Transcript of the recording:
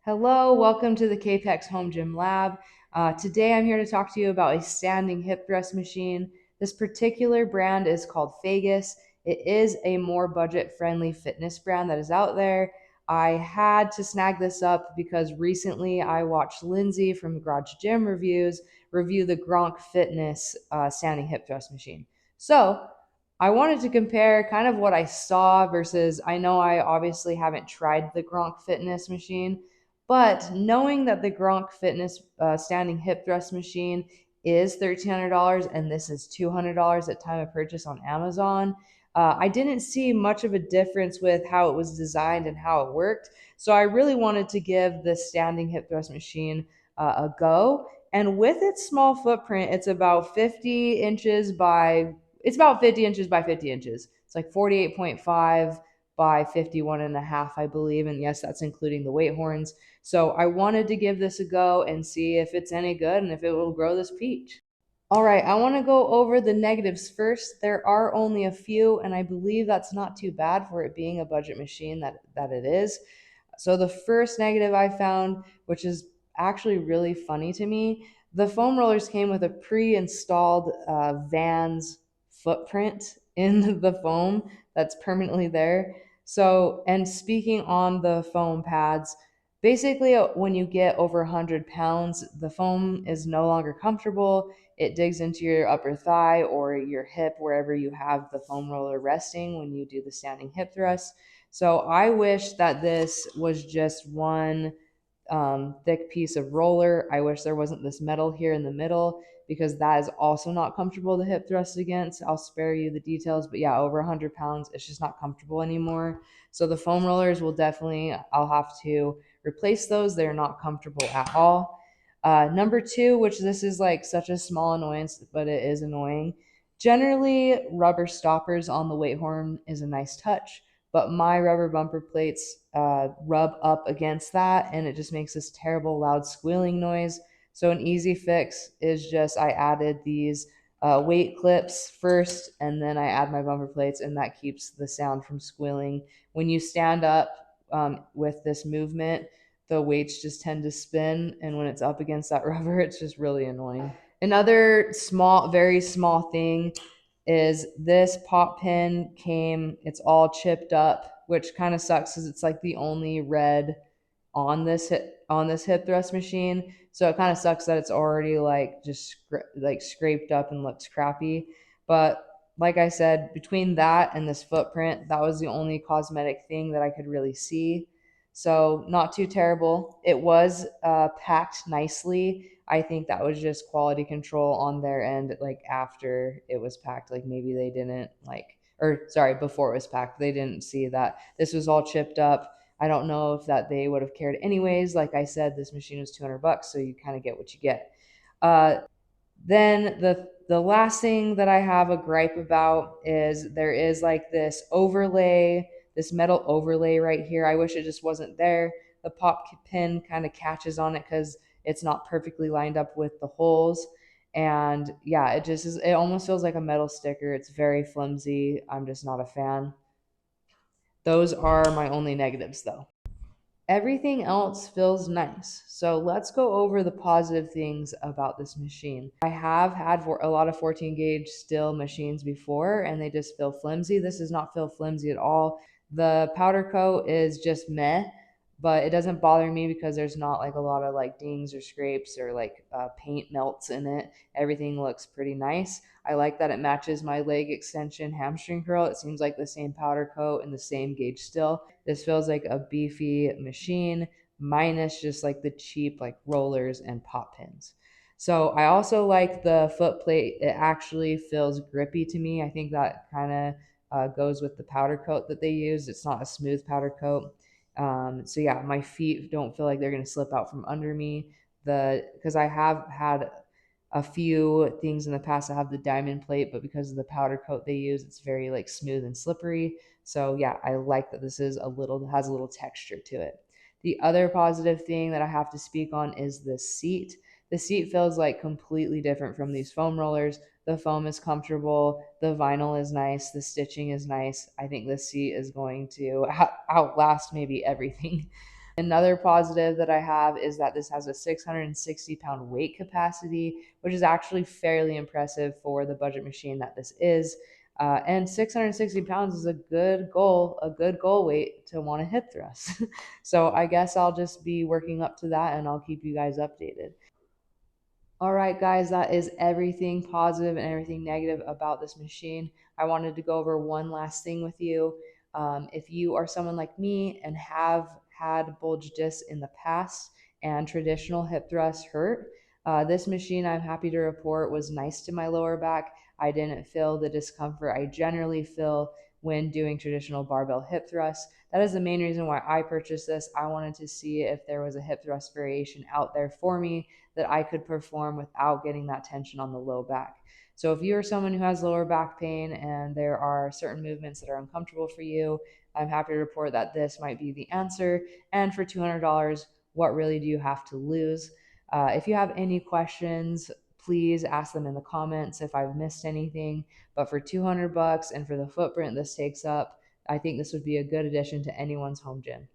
Hello, welcome to the Capex Home Gym Lab. Today I'm here to talk to you about a standing hip thrust machine. This particular brand is called Fagus. It is a more budget-friendly fitness brand that is out there. I had to snag this up because recently I watched Lindsay from Garage Gym Reviews review the Gronk Fitness standing hip thrust machine. So I wanted to compare kind of what I saw versus I know I obviously haven't tried the Gronk Fitness machine, but knowing that the Gronk Fitness standing hip thrust machine is $1,300 and this is $200 at time of purchase on Amazon, I didn't see much of a difference with how it was designed and how it worked. So I really wanted to give the standing hip thrust machine a go. And with its small footprint, it's about 50 inches by 50 inches. It's like 48.5 by 51 and a half, I believe. And yes, that's including the weight horns. So I wanted to give this a go and see if it's any good and if it will grow this peach. All right, I want to go over the negatives first. There are only a few, and I believe that's not too bad for it being a budget machine that it is. So the first negative I found, which is actually really funny to me, the foam rollers came with a pre-installed Vans footprint in the foam that's permanently there. So, and speaking on the foam pads, basically when you get over 100 pounds, the foam is no longer comfortable. It digs into your upper thigh or your hip, wherever you have the foam roller resting when you do the standing hip thrust. So I wish that this was just one thick piece of roller. I wish there wasn't this metal here in the middle because that is also not comfortable to hip thrust against. I'll spare you the details, but yeah, over 100 pounds, it's just not comfortable anymore. So the foam rollers will definitely, I'll have to replace those. They're not comfortable at all. Number two, which this is like such a small annoyance, but it is annoying. Generally, rubber stoppers on the weight horn is a nice touch, but my rubber bumper plates rub up against that and it just makes this terrible loud squealing noise. So an easy fix is just I added these weight clips first and then I add my bumper plates and that keeps the sound from squealing. When you stand up with this movement, the weights just tend to spin, and when it's up against that rubber, it's just really annoying. Another small, very small thing is this pop pin it's all chipped up, which kind of sucks because it's like the only red on this hip thrust machine. So it kind of sucks that it's already like just like scraped up and looks crappy. But like I said, between that and this footprint, that was the only cosmetic thing that I could really see. So not too terrible. It was packed nicely. I think that was just quality control on their end, like after it was packed. Like maybe they didn't like, or sorry, before it was packed, they didn't see that this was all chipped up. I don't know if that they would have cared anyways. Like I said, this machine was $200, so you kind of get what you get. Uh, then the last thing that I have a gripe about is there is like this overlay, this metal overlay right here. I wish it just wasn't there. The pop pin kind of catches on it because it's not perfectly lined up with the holes. And yeah, it just is, it almost feels like a metal sticker. It's very flimsy. I'm just not a fan. Those are my only negatives though. Everything else feels nice. So let's go over the positive things about this machine. I have had for a lot of 14 gauge steel machines before and they just feel flimsy. This does not feel flimsy at all. The powder coat is just meh, but it doesn't bother me because there's not like a lot of like dings or scrapes or like paint melts in it. Everything looks pretty nice. I like that it matches my leg extension hamstring curl. It seems like the same powder coat and the same gauge still. This feels like a beefy machine minus just like the cheap like rollers and pop pins. So I also like the foot plate. It actually feels grippy to me. I think that kind of goes with the powder coat that they use. It's not a smooth powder coat. So yeah, my feet don't feel like they're gonna slip out from under me. Because I have had a few things in the past that have the diamond plate, but because of the powder coat they use, it's very like smooth and slippery. So yeah, I like that this is has a little texture to it. The other positive thing that I have to speak on is the seat. The seat feels like completely different from these foam rollers. The foam is comfortable, the vinyl is nice, the stitching is nice. I think this seat is going to outlast maybe everything. Another positive that I have is that this has a 660-pound weight capacity, which is actually fairly impressive for the budget machine that this is. And 660 pounds is a good goal weight to want to hip thrust. So I guess I'll just be working up to that and I'll keep you guys updated. All right, guys, that is everything positive and everything negative about this machine. I wanted to go over one last thing with you. If you are someone like me and have had bulge discs in the past and traditional hip thrusts hurt, this machine, I'm happy to report, was nice to my lower back. I didn't feel the discomfort I generally feel when doing traditional barbell hip thrusts. That is the main reason why I purchased this. I wanted to see if there was a hip thrust variation out there for me that I could perform without getting that tension on the low back. So if you're someone who has lower back pain and there are certain movements that are uncomfortable for you, I'm happy to report that this might be the answer. And for $200, what really do you have to lose? If you have any questions, please ask them in the comments if I've missed anything. But for 200 bucks and for the footprint this takes up, I think this would be a good addition to anyone's home gym.